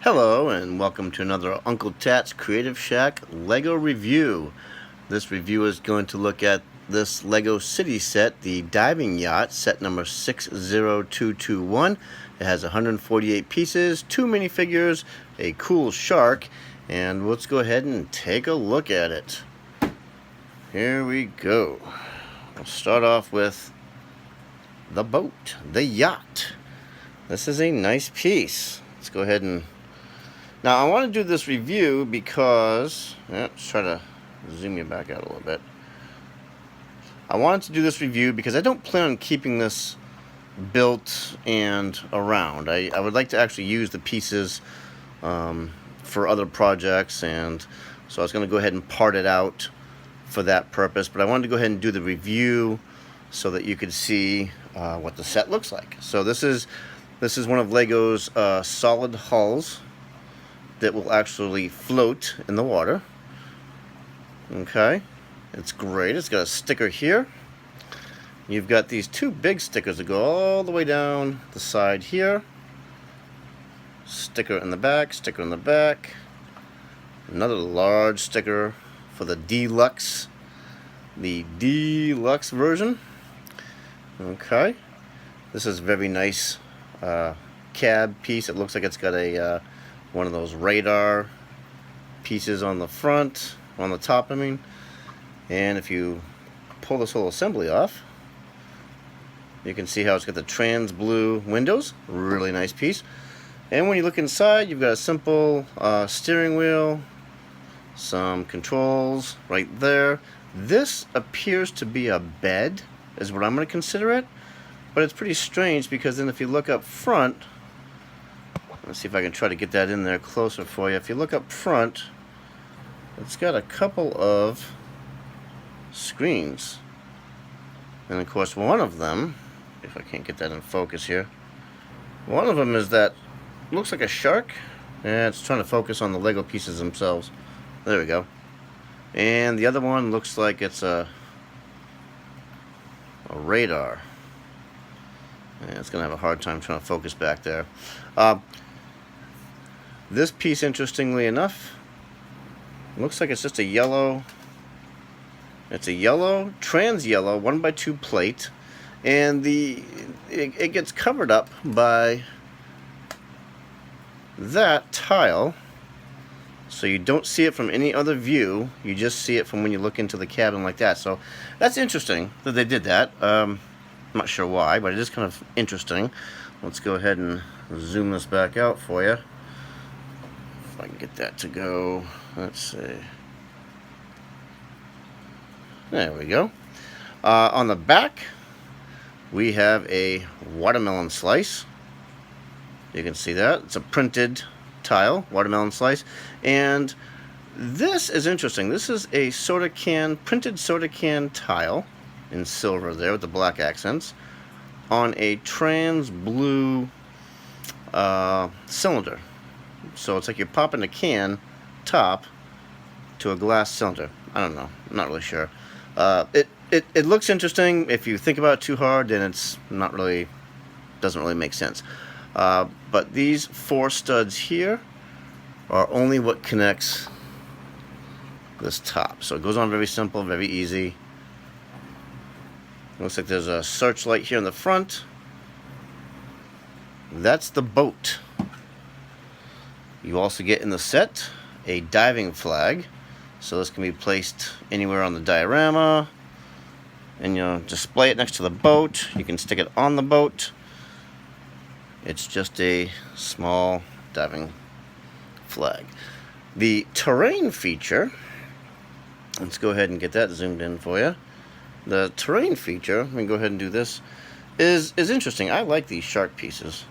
Hello and welcome to another Uncle Tat's Creative Shack Lego review. This review is going to look at this Lego City set, the Diving Yacht, set number 60221. It has 148 pieces, 2 minifigures, a cool shark, and let's go ahead and take a look at it. Here we go. We'll start off with the boat, the yacht. This is a nice piece. Let's go ahead and... Now, I want to do this review because... let's try to zoom you back out a little bit. I wanted to do this review because I don't plan on keeping this built and around. I would like to actually use the pieces for other projects, and so I was going to go ahead and part it out for that purpose. But I wanted to go ahead and do the review so that you could see what the set looks like. So this is one of Lego's solid hulls that will actually float in the water. Okay, it's great. It's got a sticker here. You've got these two big stickers that go all the way down the side here. Sticker in the back, sticker in the back. Another large sticker for the deluxe version. Okay, this is a very nice cab piece. It looks like it's got a one of those radar pieces on the front, on the top I mean, and if you pull this whole assembly off, you can see how it's got the trans blue windows. Really nice piece. And when you look inside, you've got a simple steering wheel, some controls right there. This appears to be a bed, is what I'm going to consider it, but it's pretty strange because then if you look up front, let's see if I can try to get that in there closer for you. If you look up front, it's got a couple of screens. And of course one of them, if I can't get that in focus here, one of them is that, looks like a shark. And it's trying to focus on the Lego pieces themselves. There we go. And the other one looks like it's a radar. And it's going to have a hard time trying to focus back there. This piece, interestingly enough, looks like it's just a yellow, it's a yellow, trans yellow 1x2 plate, and it gets covered up by that tile, so you don't see it from any other view, you just see it from when you look into the cabin like that. So that's interesting that they did that. I'm not sure why, but it is kind of interesting. Let's go ahead and zoom this back out for you. If I can get that to go, let's see. There we go. On the back, we have a watermelon slice. You can see that. It's a printed tile, watermelon slice. And this is interesting. This is a soda can, printed soda can tile in silver there with the black accents on a trans blue cylinder. So it's like you're popping a can top to a glass cylinder. I don't know. I'm not really sure. It looks interesting. If you think about it too hard, then it's not really, doesn't really make sense. But these 4 studs here are only what connects this top. So it goes on very simple, very easy. Looks like there's a searchlight here in the front. That's the boat. You also get in the set a diving flag, so this can be placed anywhere on the diorama, and you'll display it next to the boat. You can stick it on the boat. It's just a small diving flag. The terrain feature, let's go ahead and get that zoomed in for you. The terrain feature, let me go ahead and do this, is interesting. I like these shark pieces.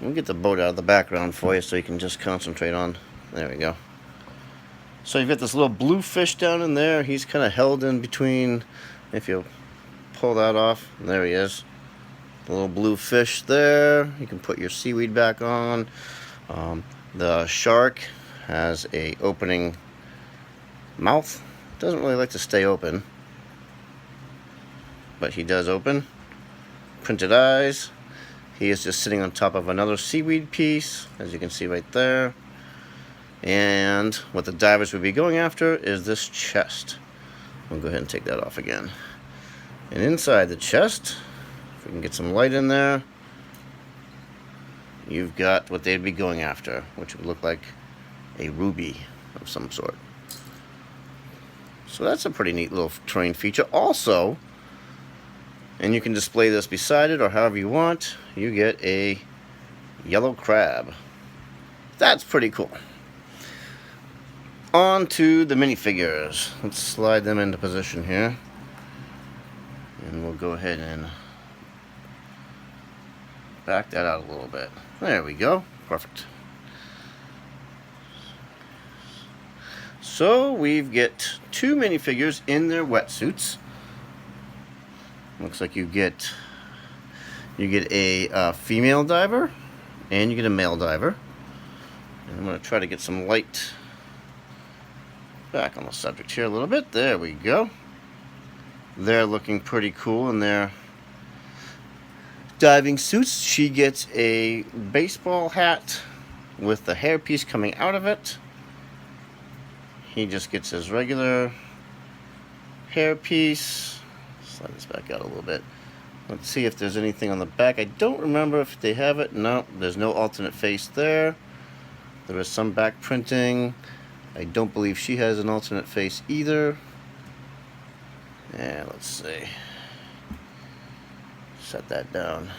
Let me get the boat out of the background for you so you can just concentrate on. There we go. So you've got this little blue fish down in there. He's kind of held in between. If you pull that off, there he is. The little blue fish there. You can put your seaweed back on. The shark has a opening mouth. Doesn't really like to stay open, but he does open. Printed eyes. He is just sitting on top of another seaweed piece, as you can see right there. And what the divers would be going after is this chest. We'll go ahead and take that off again. And inside the chest, if we can get some light in there, you've got what they'd be going after, which would look like a ruby of some sort. So that's a pretty neat little terrain feature. Also, and you can display this beside it or however you want, you get a yellow crab. That's pretty cool. On to the minifigures. Let's slide them into position here. And we'll go ahead and back that out a little bit. There we go. Perfect. So we've got two minifigures in their wetsuits. Looks like you get a female diver and you get a male diver. And I'm going to try to get some light back on the subject here a little bit. There we go. They're looking pretty cool in their diving suits. She gets a baseball hat with the hairpiece coming out of it. He just gets his regular hairpiece. Slide this back out a little bit. Let's see if there's anything on the back. I don't remember if they have it. No, there's no alternate face there. There is some back printing. I don't believe she has an alternate face either. Yeah, let's see. Set that down.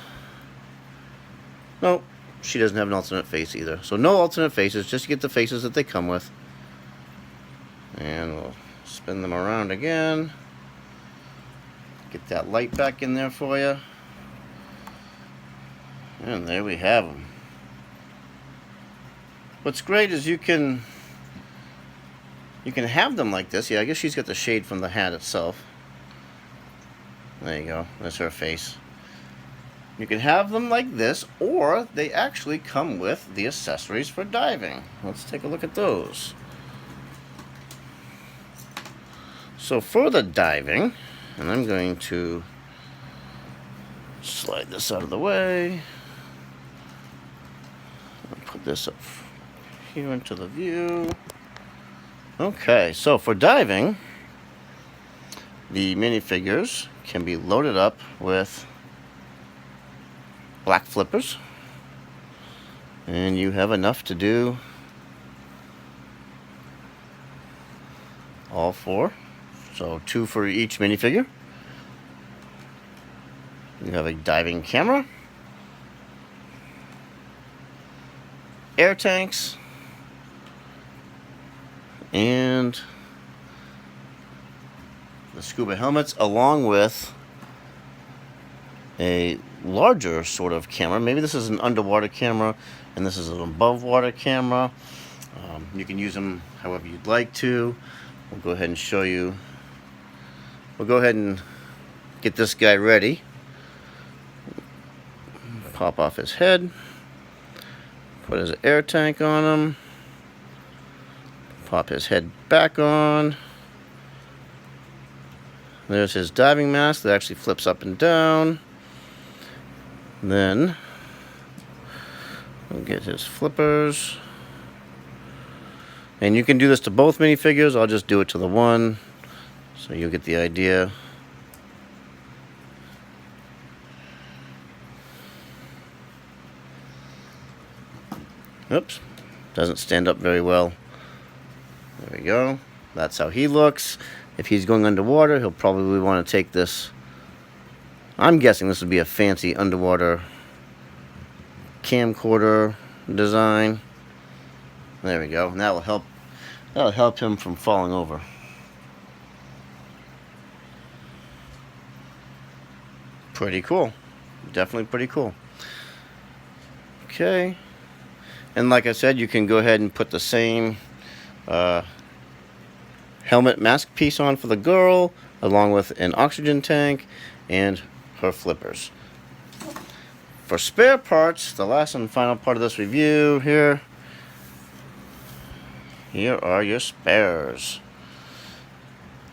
Nope, she doesn't have an alternate face either. So no alternate faces, just get the faces that they come with. And we'll spin them around again. Get that light back in there for you. And there we have them. What's great is you can have them like this. Yeah, I guess she's got the shade from the hat itself. There you go. That's her face. You can have them like this, or they actually come with the accessories for diving. Let's take a look at those. So for the diving, and I'm going to slide this out of the way. I'll put this up here into the view. Okay, so for diving, the minifigures can be loaded up with black flippers, and you have enough to do all four. So 2 for each minifigure. You have a diving camera, air tanks, and the scuba helmets, along with a larger sort of camera. Maybe this is an underwater camera and this is an above water camera. You can use them however you'd like to. We'll go ahead and show you. We'll go ahead and get this guy ready. Pop off his head. Put his air tank on him. Pop his head back on. There's his diving mask that actually flips up and down. Then we'll get his flippers. And you can do this to both minifigures. I'll just do it to the one, so you'll get the idea. Oops, doesn't stand up very well. There we go. That's how he looks. If he's going underwater, he'll probably want to take this. I'm guessing this would be a fancy underwater camcorder design. There we go. And that'll help him from falling over. Pretty cool. Definitely pretty cool. Okay. And like I said, you can go ahead and put the same helmet mask piece on for the girl, along with an oxygen tank and her flippers. For spare parts, the last and final part of this review here are your spares.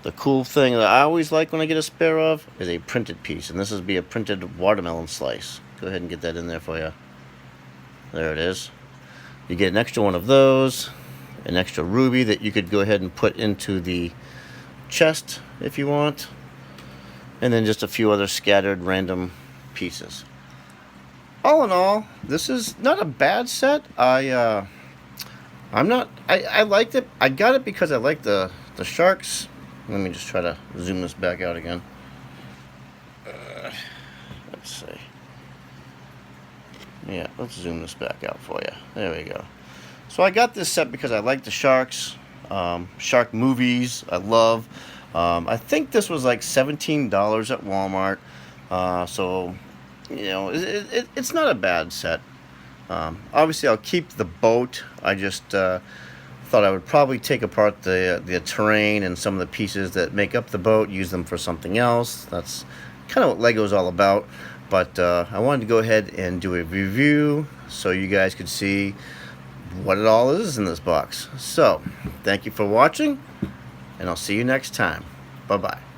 The cool thing that I always like when I get a spare of is a printed piece, and this would be a printed watermelon slice. go ahead and get that in there for you. There it is. You get an extra one of those, an extra ruby that you could go ahead and put into the chest if you want, and then just a few other scattered random pieces. All in all, this is not a bad set. I liked it. I got it because I like the sharks. Let me just try to zoom this back out again. Let's see. Yeah, let's zoom this back out for you. There we go. So I got this set because I like the sharks. Shark movies, I love. I think this was like $17 at Walmart. So, you know, it's not a bad set. Obviously, I'll keep the boat. I just thought I would probably take apart the terrain and some of the pieces that make up the boat, use them for something else. That's kind of what Lego's all about. But I wanted to go ahead and do a review so you guys could see what it all is in this box. So, thank you for watching, and I'll see you next time. Bye-bye.